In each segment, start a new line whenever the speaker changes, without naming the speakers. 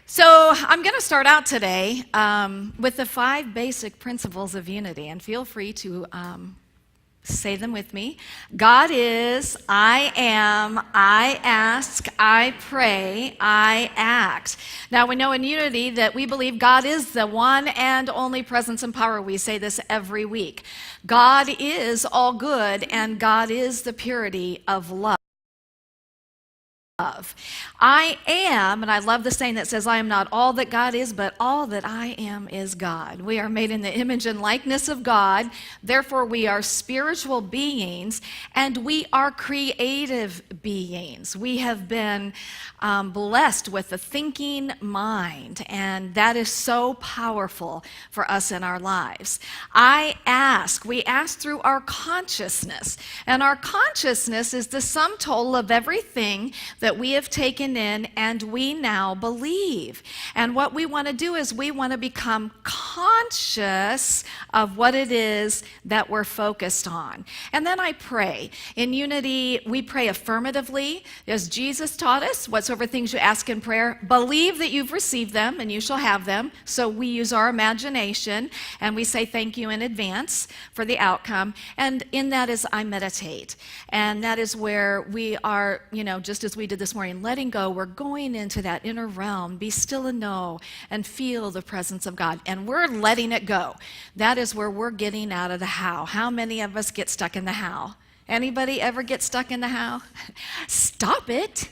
So I'm going to start out today with the 5 basic principles of unity, and feel free to say them with me. God is, I am, I ask, I pray, I act. Now we know in unity that we believe God is the one and only presence and power. We say this every week. God is all good, and God is the purity of love. I am, and I love the saying that says, I am not all that God is, but all that I am is God. We are made in the image and likeness of God. Therefore, we are spiritual beings, and we are creative beings. We have been blessed with a thinking mind, and that is so powerful for us in our lives. We ask through our consciousness, and our consciousness is the sum total of everything that we have taken in and we now believe. And what we want to do is we want to become conscious of what it is that we're focused on. And then I pray. In unity, we pray affirmatively, as Jesus taught us, whatsoever things you ask in prayer, believe that you've received them and you shall have them. So we use our imagination and we say thank you in advance for the outcome. And in that is I meditate. And that is where we are, just as we did this morning, letting go. We're going into that inner realm, be still and know, and feel the presence of God. And we're letting it go. That is where we're getting out of the how. How many of us get stuck in the how? Anybody ever get stuck in the how? Stop it.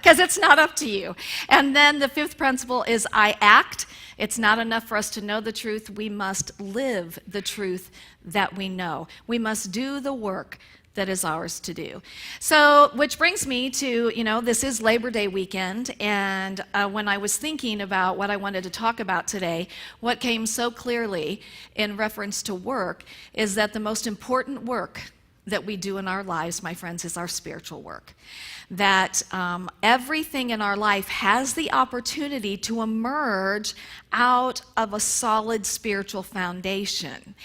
Because it's not up to you. And then the 5th principle is I act. It's not enough for us to know the truth. We must live the truth that we know. We must do the work that is ours to do. So, which brings me to, this is Labor Day weekend, and when I was thinking about what I wanted to talk about today, what came so clearly in reference to work is that the most important work that we do in our lives, my friends, is our spiritual work. That everything in our life has the opportunity to emerge out of a solid spiritual foundation.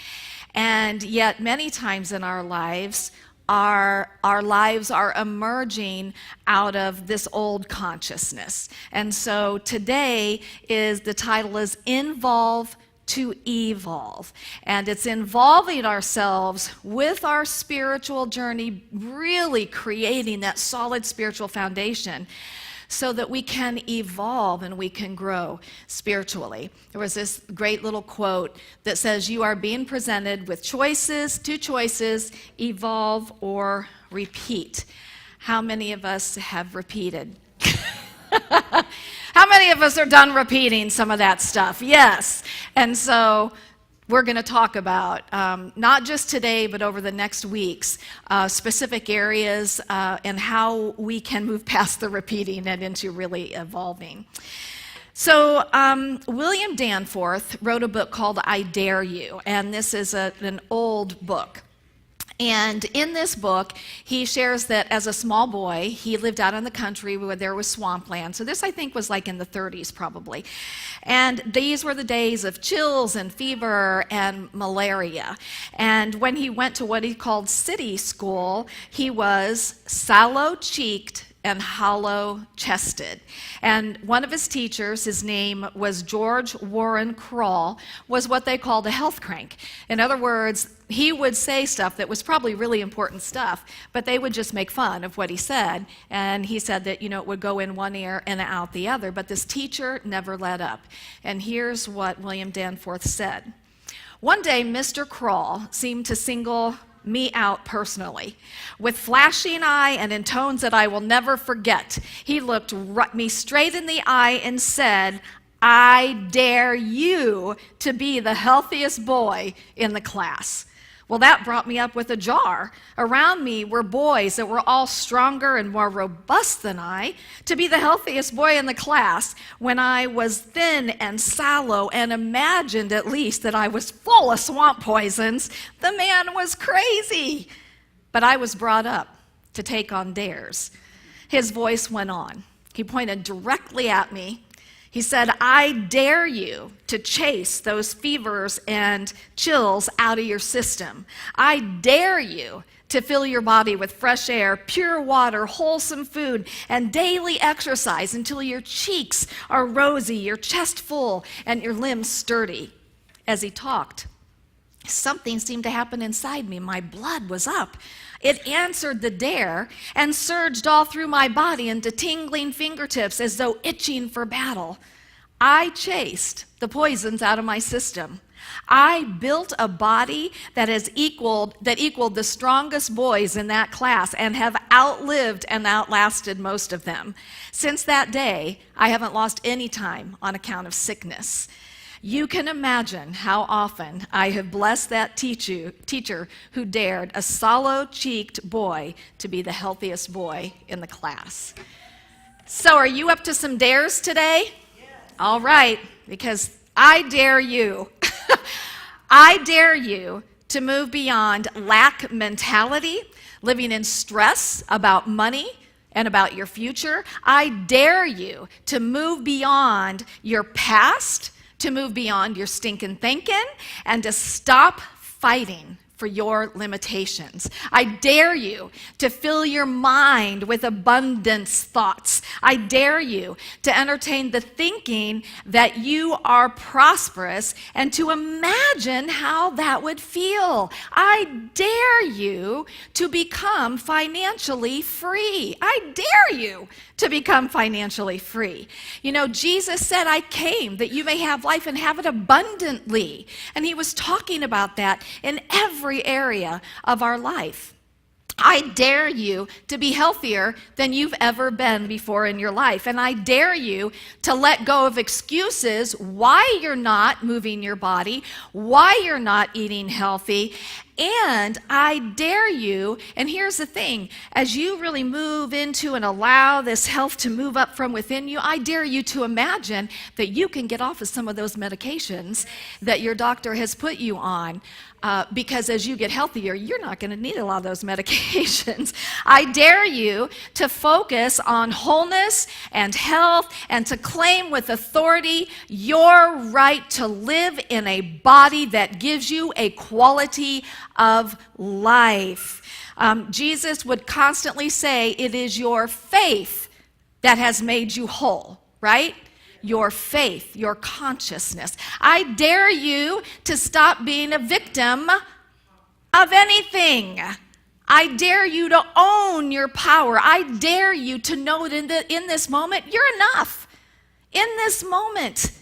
And yet, many times in our lives, our lives are emerging out of this old consciousness. And so today the title is Involve to Evolve. And it's involving ourselves with our spiritual journey, really creating that solid spiritual foundation so that we can evolve and we can grow spiritually. There was this great little quote that says, you are being presented with two choices, evolve or repeat. How many of us have repeated? How many of us are done repeating some of that stuff? Yes. And so we're going to talk about, not just today, but over the next weeks, specific areas and how we can move past the repeating and into really evolving. So William Danforth wrote a book called I Dare You, and this is an old book. And in this book, he shares that as a small boy, he lived out in the country where there was swampland. So this, I think, was like in the 30s probably. And these were the days of chills and fever and malaria. And when he went to what he called city school, he was sallow-cheeked and hollow-chested. And one of his teachers, his name was George Warren Krall, was what they called a health crank. In other words, he would say stuff that was probably really important stuff, but they would just make fun of what he said. And he said that, it would go in one ear and out the other. But this teacher never let up. And here's what William Danforth said. One day, Mr. Krall seemed to single me out personally. With flashing eye and in tones that I will never forget, he looked me straight in the eye and said, I dare you to be the healthiest boy in the class. Well, that brought me up with a jar. Around me were boys that were all stronger and more robust than I. To be the healthiest boy in the class when I was thin and sallow and imagined at least that I was full of swamp poisons, the man was crazy. But I was brought up to take on dares. His voice went on. He pointed directly at me. He said, I dare you to chase those fevers and chills out of your system. I dare you to fill your body with fresh air, pure water, wholesome food, and daily exercise until your cheeks are rosy, your chest full, and your limbs sturdy. As he talked, something seemed to happen inside me. My blood was up. It answered the dare and surged all through my body into tingling fingertips as though itching for battle. I chased the poisons out of my system. I built a body that equaled the strongest boys in that class and have outlived and outlasted most of them. Since that day, I haven't lost any time on account of sickness. You can imagine how often I have blessed that teacher who dared a sallow-cheeked boy to be the healthiest boy in the class. So are you up to some dares today? Yes. All right, because I dare you. I dare you to move beyond lack mentality, living in stress about money and about your future. I dare you to move beyond your past, to move beyond your stinking thinking, and to stop fighting for your limitations. I dare you to fill your mind with abundance thoughts. I dare you to entertain the thinking that you are prosperous and to imagine how that would feel. I dare you to become financially free. I dare you to become financially free. You know, Jesus said, I came that you may have life and have it abundantly. And he was talking about that in every area of our life. I dare you to be healthier than you've ever been before in your life. And I dare you to let go of excuses why you're not moving your body, why you're not eating healthy. And I dare you, and here's the thing, as you really move into and allow this health to move up from within you, I dare you to imagine that you can get off of some of those medications that your doctor has put you on. Because as you get healthier, you're not going to need a lot of those medications. I dare you to focus on wholeness and health and to claim with authority your right to live in a body that gives you a quality of life. Jesus would constantly say, it is your faith that has made you whole, right? Your faith, your consciousness. I dare you to stop being a victim of anything. I dare you to own your power. I dare you to know that in this moment, you're enough. In this moment,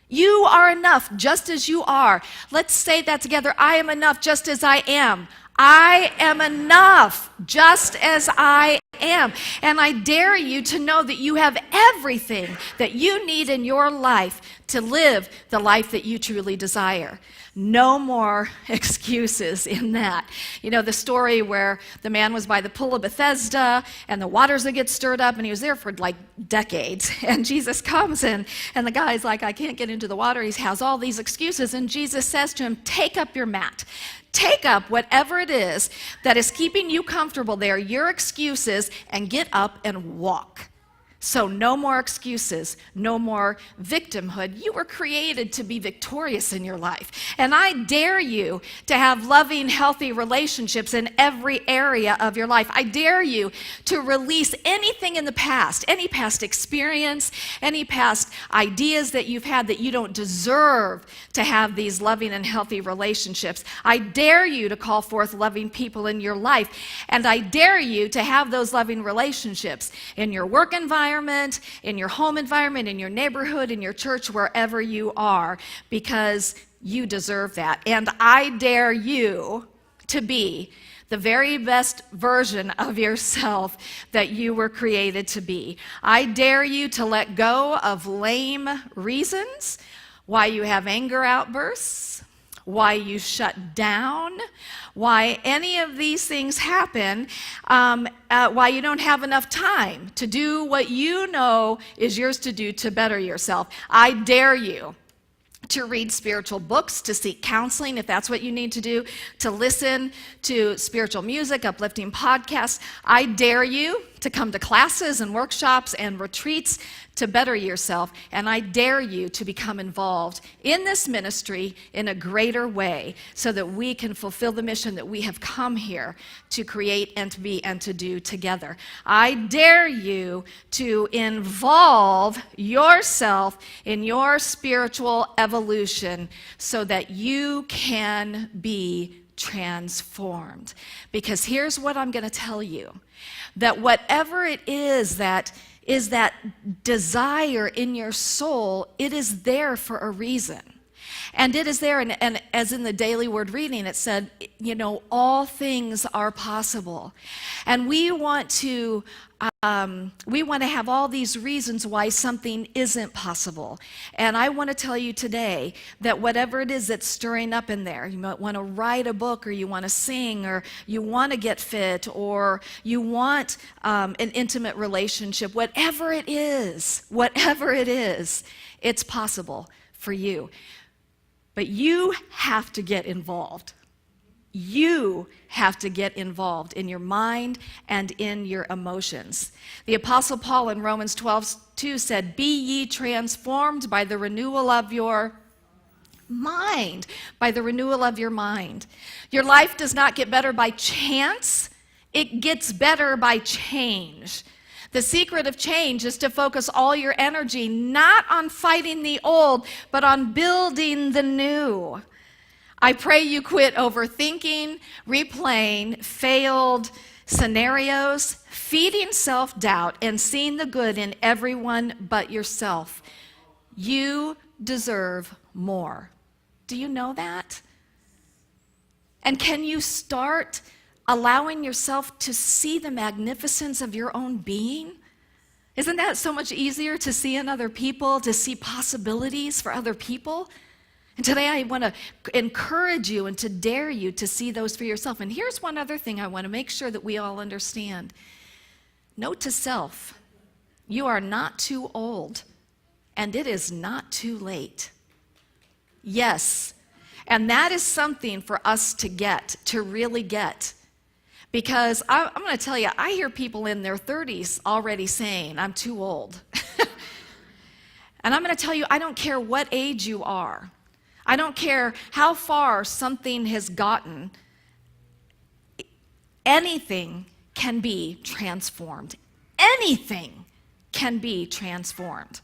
you are enough just as you are. Let's say that together. I am enough just as I am. I am enough just as I am. And I dare you to know that you have everything that you need in your life to live the life that you truly desire. No more excuses in that. You know, the story where the man was by the pool of Bethesda and the waters that get stirred up, and he was there for like decades. And Jesus comes in, and the guy's like, I can't get into the water. He has all these excuses. And Jesus says to him, take up your mat. Take up whatever it is that is keeping you comfortable there, your excuses, and get up and walk. So no more excuses, no more victimhood. You were created to be victorious in your life. And I dare you to have loving, healthy relationships in every area of your life. I dare you to release anything in the past, any past experience, any past ideas that you've had that you don't deserve to have these loving and healthy relationships. I dare you to call forth loving people in your life. And I dare you to have those loving relationships in your work environment, in your home environment, in your neighborhood, in your church, wherever you are, because you deserve that. And I dare you to be the very best version of yourself that you were created to be. I dare you to let go of lame reasons why you have anger outbursts, why you shut down, why any of these things happen, why you don't have enough time to do what you know is yours to do to better yourself. I dare you to read spiritual books, to seek counseling if that's what you need to do, to listen to spiritual music, uplifting podcasts. I dare you to come to classes and workshops and retreats to better yourself. And I dare you to become involved in this ministry in a greater way so that we can fulfill the mission that we have come here to create and to be and to do together. I dare you to involve yourself in your spiritual evolution so that you can be transformed. Because here's what I'm going to tell you, that whatever it is that desire in your soul, it is there for a reason. And it is there, and as in the daily word reading, it said, all things are possible. And we want to have all these reasons why something isn't possible. And I want to tell you today that whatever it is that's stirring up in there, you might want to write a book, or you want to sing, or you want to get fit, or you want an intimate relationship, whatever it is, it's possible for you. But you have to get involved. You have to get involved in your mind and in your emotions. The Apostle Paul in Romans 12:2 said, "Be ye transformed by the renewal of your mind." By the renewal of your mind. Your life does not get better by chance. It gets better by change. The secret of change is to focus all your energy not on fighting the old, but on building the new. I pray you quit overthinking, replaying failed scenarios, feeding self-doubt, and seeing the good in everyone but yourself. You deserve more. Do you know that? And can you start allowing yourself to see the magnificence of your own being? Isn't that so much easier to see in other people, to see possibilities for other people? And today I want to encourage you and to dare you to see those for yourself. And here's one other thing I want to make sure that we all understand. Note to self, you are not too old, and it is not too late. Yes, and that is something for us to really get. Because I'm going to tell you, I hear people in their 30s already saying, "I'm too old." And I'm going to tell you, I don't care what age you are. I don't care how far something has gotten. Anything can be transformed. Anything can be transformed.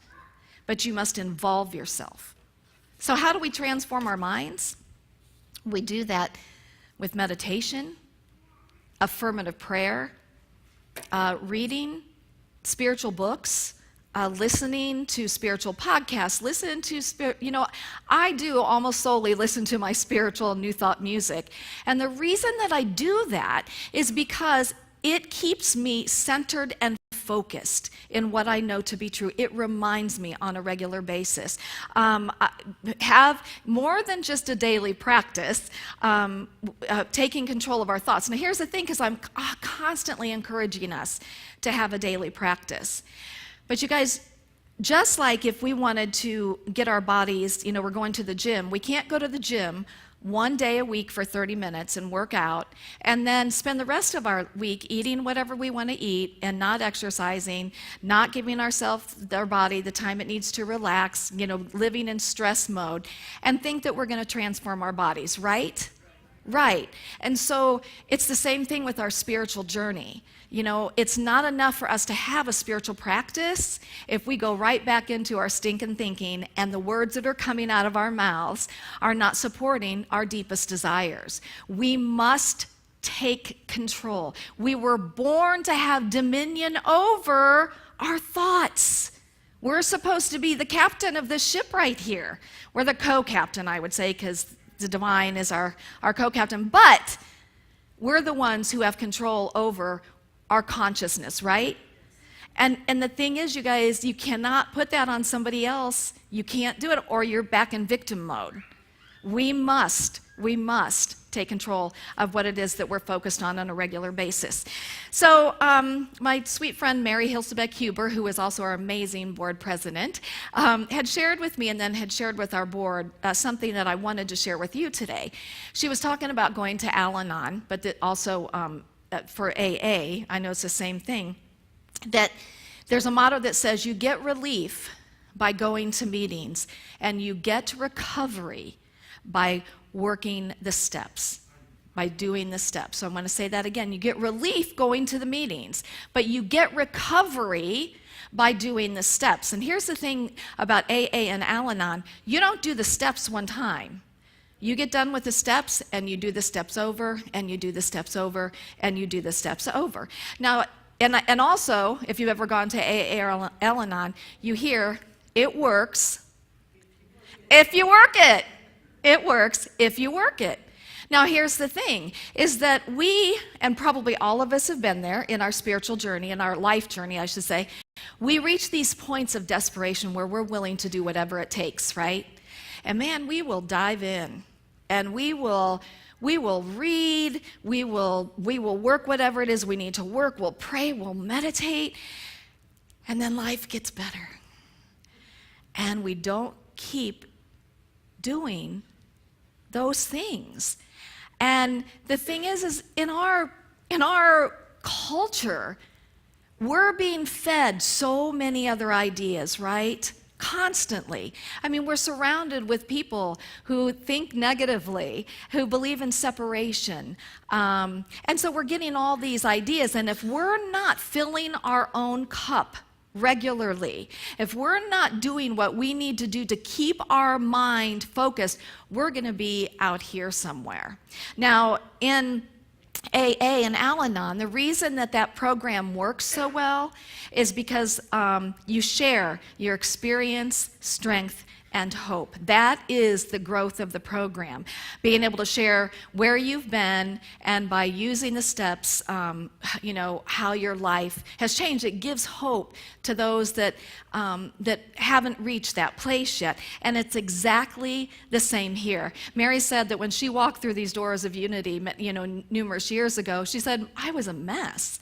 But you must involve yourself. So how do we transform our minds? We do that with meditation, affirmative prayer, reading spiritual books, listening to spiritual podcasts, I do almost solely listen to my spiritual New Thought music. And the reason that I do that is because it keeps me centered and focused in what I know to be true. It reminds me on a regular basis. Have more than just a daily practice, taking control of our thoughts. Now here's the thing, because I'm constantly encouraging us to have a daily practice. But you guys, just like if we wanted to get our bodies, we're going to the gym, we can't go to the gym one day a week for 30 minutes and work out, and then spend the rest of our week eating whatever we want to eat and not exercising, not giving our body the time it needs to relax, living in stress mode, and think that we're going to transform our bodies, right? Right. And so it's the same thing with our spiritual journey. It's not enough for us to have a spiritual practice if we go right back into our stinking thinking and the words that are coming out of our mouths are not supporting our deepest desires. We must take control. We were born to have dominion over our thoughts. We're supposed to be the captain of this ship right here. We're the co-captain, I would say, because the divine is our co-captain. But we're the ones who have control over our consciousness, right? And the thing is, you guys, you cannot put that on somebody else. You can't do it, or you're back in victim mode. We must take control of what it is that we're focused on a regular basis. So my sweet friend Mary Hilsebeck-Huber, who is also our amazing board president, had shared with me and then had shared with our board something that I wanted to share with you today. She was talking about going to Al-Anon, but also for AA, I know it's the same thing. that there's a motto that says you get relief by going to meetings, and you get recovery by working the steps, by doing the steps. So I'm going to say that again. You get relief going to the meetings, but you get recovery by doing the steps. And here's the thing about AA and Al-Anon. You don't do the steps one time. You get done with the steps, and you do the steps over, and you do the steps over, and you do the steps over. Now, and also, if you've ever gone to AA or Al-Anon, you hear, it works if you work it. It works if you work it. Now, here's the thing, is that we, and probably all of us have been there in our spiritual journey, in our life journey, I should say, we reach these points of desperation where we're willing to do whatever it takes, right? And man, we will dive in, and we will read, we will work whatever it is we need to work, we'll pray, we'll meditate, and then life gets better. And we don't keep doing those things. And the thing is in our culture, we're being fed so many other ideas, right? Constantly. I mean, we're surrounded with people who think negatively, who believe in separation. And so we're getting all these ideas, and if we're not filling our own cup regularly, if we're not doing what we need to do to keep our mind focused, we're going to be out here somewhere. Now, in AA and Al-Anon, the reason that program works so well is because you share your experience, strength, and hope. That is the growth of the program. Being able to share where you've been, and by using the steps, how your life has changed. It gives hope to those that haven't reached that place yet. And it's exactly the same here. Mary said that when she walked through these doors of unity, numerous years ago, she said, I was a mess,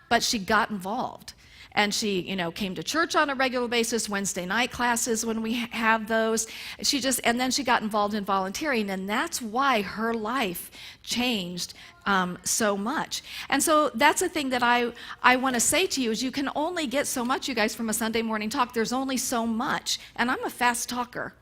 but she got involved. And she, came to church on a regular basis, Wednesday night classes when we have those. And then she got involved in volunteering, and that's why her life changed so much. And so that's the thing that I want to say to you is you can only get so much, you guys, from a Sunday morning talk. There's only so much. And I'm a fast talker.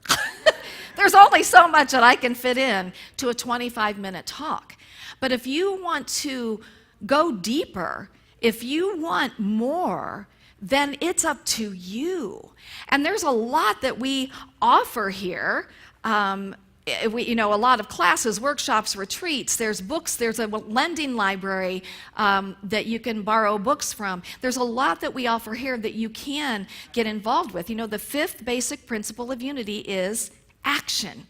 There's only so much that I can fit in to a 25-minute talk. But if you want to go deeper, if you want more, then it's up to you. And there's a lot that we offer here. A lot of classes, workshops, retreats. There's books. There's a lending library that you can borrow books from. There's a lot that we offer here that you can get involved with. The fifth basic principle of unity is action.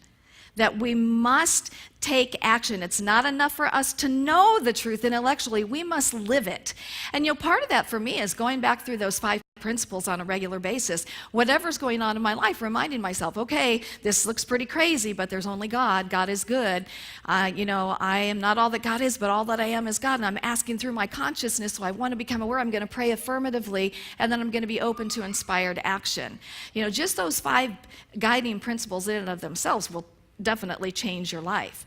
That we must take action. It's not enough for us to know the truth intellectually. We must live it. And part of that for me is going back through those 5 principles on a regular basis. Whatever's going on in my life, reminding myself, okay, this looks pretty crazy, but there's only God. God is good. I am not all that God is, but all that I am is God. And I'm asking through my consciousness, so I want to become aware. I'm going to pray affirmatively, and then I'm going to be open to inspired action. Just those 5 guiding principles in and of themselves will definitely change your life.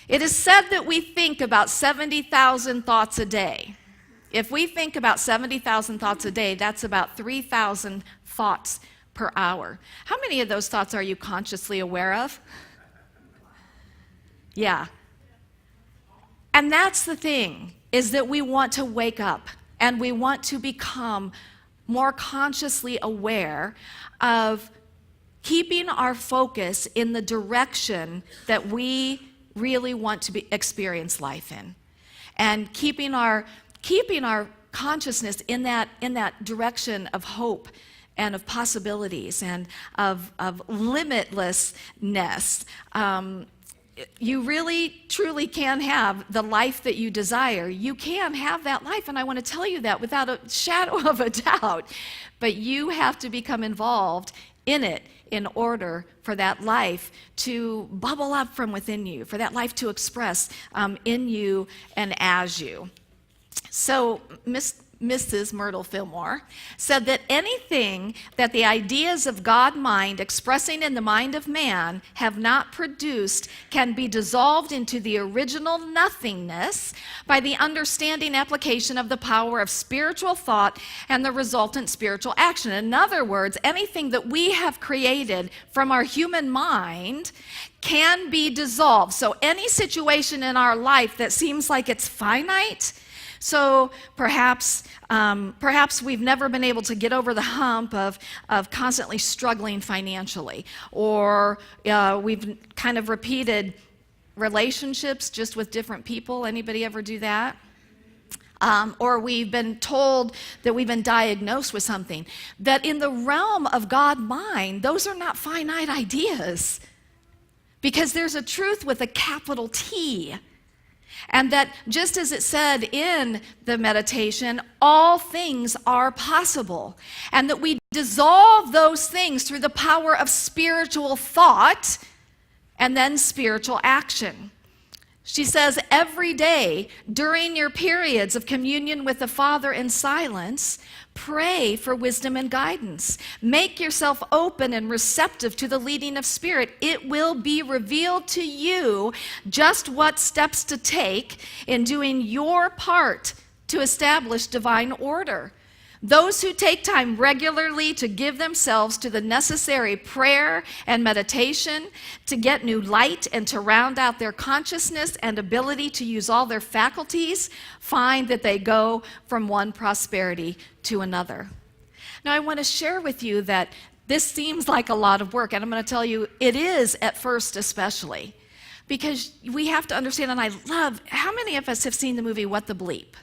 It is said that we think about 70,000 thoughts a day. If we think about 70,000 thoughts a day, that's about 3,000 thoughts per hour. How many of those thoughts are you consciously aware of? Yeah. And that's the thing, is that we want to wake up, and we want to become more consciously aware of keeping our focus in the direction that we really want to experience life in, and keeping our consciousness in that direction of hope and of possibilities and of limitlessness. You really, truly can have the life that you desire. You can have that life, and I want to tell you that without a shadow of a doubt. But you have to become involved in it in order for that life to bubble up from within you, for that life to express in you and as you. So Mrs. Myrtle Fillmore, said that anything that the ideas of God mind expressing in the mind of man have not produced can be dissolved into the original nothingness by the understanding application of the power of spiritual thought and the resultant spiritual action. In other words, anything that we have created from our human mind can be dissolved. So any situation in our life that seems like it's finite, so perhaps we've never been able to get over the hump of constantly struggling financially, or we've kind of repeated relationships just with different people. Anybody ever do that? Or we've been told that we've been diagnosed with something. That in the realm of God mind, those are not finite ideas, because there's a truth with a capital T. And that just as it said in the meditation, all things are possible. And that we dissolve those things through the power of spiritual thought and then spiritual action. She says, every day during your periods of communion with the Father in silence, pray for wisdom and guidance. Make yourself open and receptive to the leading of Spirit. It will be revealed to you just what steps to take in doing your part to establish divine order. Those who take time regularly to give themselves to the necessary prayer and meditation, to get new light and to round out their consciousness and ability to use all their faculties, find that they go from one prosperity to another. Now, I want to share with you that this seems like a lot of work, and I'm going to tell you it is at first, especially, because we have to understand, and I love, how many of us have seen the movie What the Bleep?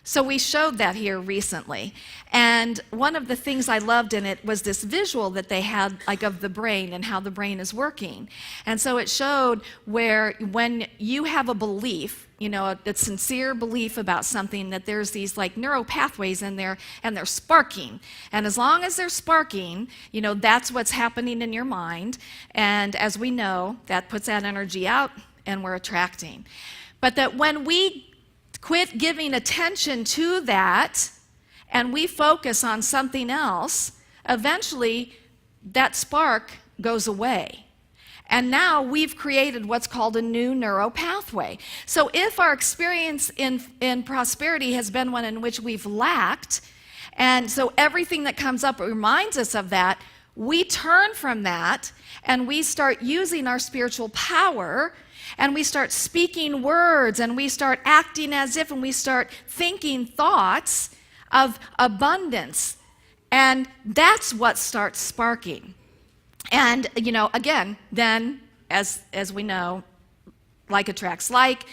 So we showed that here recently, and one of the things I loved in it was this visual that they had, like, of the brain and how the brain is working. And so it showed where when you have a belief, you know, a sincere belief about something, that there's these like neural pathways in there and they're sparking. And as long as they're sparking, you know, that's what's happening in your mind. And as we know, that puts that energy out and we're attracting. But that when we quit giving attention to that and we focus on something else, eventually that spark goes away. And now we've created what's called a new neural pathway. So if our experience in prosperity has been one in which we've lacked, and so everything that comes up reminds us of that, we turn from that and we start using our spiritual power, and we start speaking words, and we start acting as if, and we start thinking thoughts of abundance. And that's what starts sparking. And, you know, again, then, as we know, like attracts like,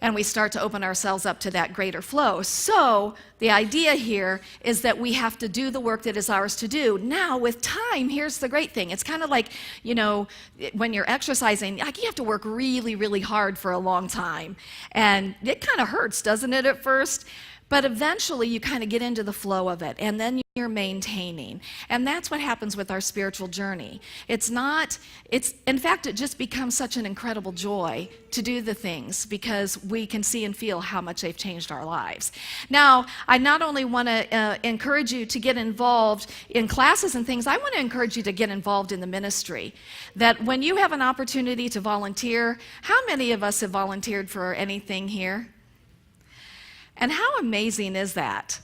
and we start to open ourselves up to that greater flow. So the idea here is that we have to do the work that is ours to do. Now, with time, here's the great thing. It's kind of like, you know, when you're exercising, like, you have to work really, really hard for a long time. And it kind of hurts, doesn't it, at first? But eventually you kind of get into the flow of it, and then you're maintaining. And that's what happens with our spiritual journey. In fact, it just becomes such an incredible joy to do the things, because we can see and feel how much they've changed our lives. Now, I not only want to encourage you to get involved in classes and things, I want to encourage you to get involved in the ministry. That when you have an opportunity to volunteer, how many of us have volunteered for anything here? And how amazing is that,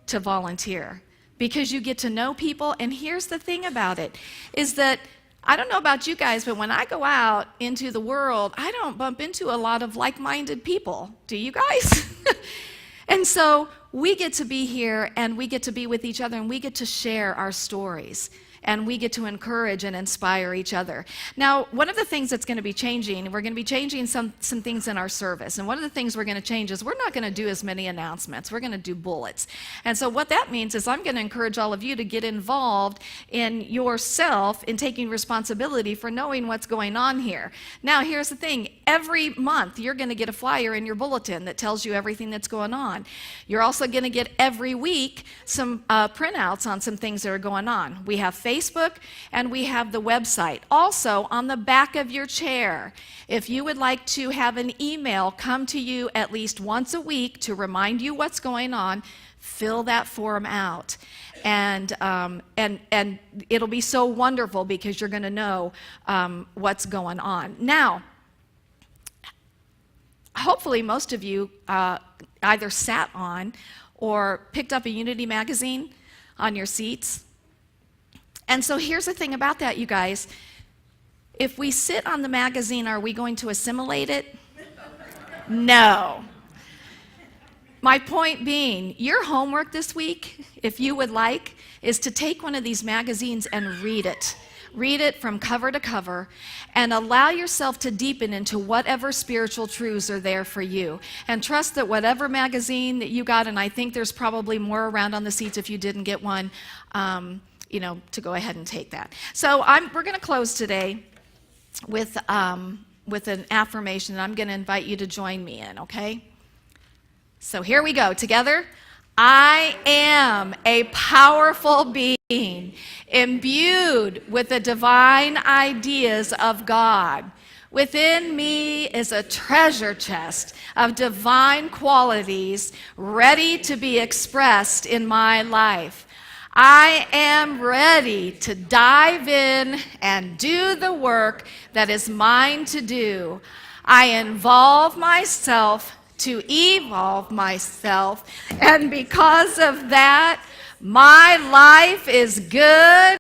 to volunteer? Because you get to know people, and here's the thing about it, is that, I don't know about you guys, but when I go out into the world, I don't bump into a lot of like-minded people. Do you guys? And so we get to be here, and we get to be with each other, and we get to share our stories. And we get to encourage and inspire each other. Now, one of the things that's going to be changing, we're going to be changing some things in our service. And one of the things we're going to change is we're not going to do as many announcements. We're going to do bullets. And so what that means is I'm going to encourage all of you to get involved in yourself in taking responsibility for knowing what's going on here. Now, here's the thing. Every month, you're going to get a flyer in your bulletin that tells you everything that's going on. You're also going to get every week some printouts on some things that are going on. We have Facebook, and we have the website. Also, on the back of your chair, if you would like to have an email come to you at least once a week to remind you what's going on, fill that form out. And it'll be so wonderful because you're going to know what's going on. Now, hopefully most of you either sat on or picked up a Unity magazine on your seats. And so here's the thing about that, you guys. If we sit on the magazine, are we going to assimilate it? No. My point being, your homework this week, if you would like, is to take one of these magazines and read it. Read it from cover to cover and allow yourself to deepen into whatever spiritual truths are there for you. And trust that whatever magazine that you got, and I think there's probably more around on the seats if you didn't get one, to go ahead and take that. So we're going to close today with an affirmation that I'm going to invite you to join me in, okay? So here we go, together. I am a powerful being, imbued with the divine ideas of God. Within me is a treasure chest of divine qualities ready to be expressed in my life. I am ready to dive in and do the work that is mine to do. I involve myself to evolve myself, and because of that, my life is good.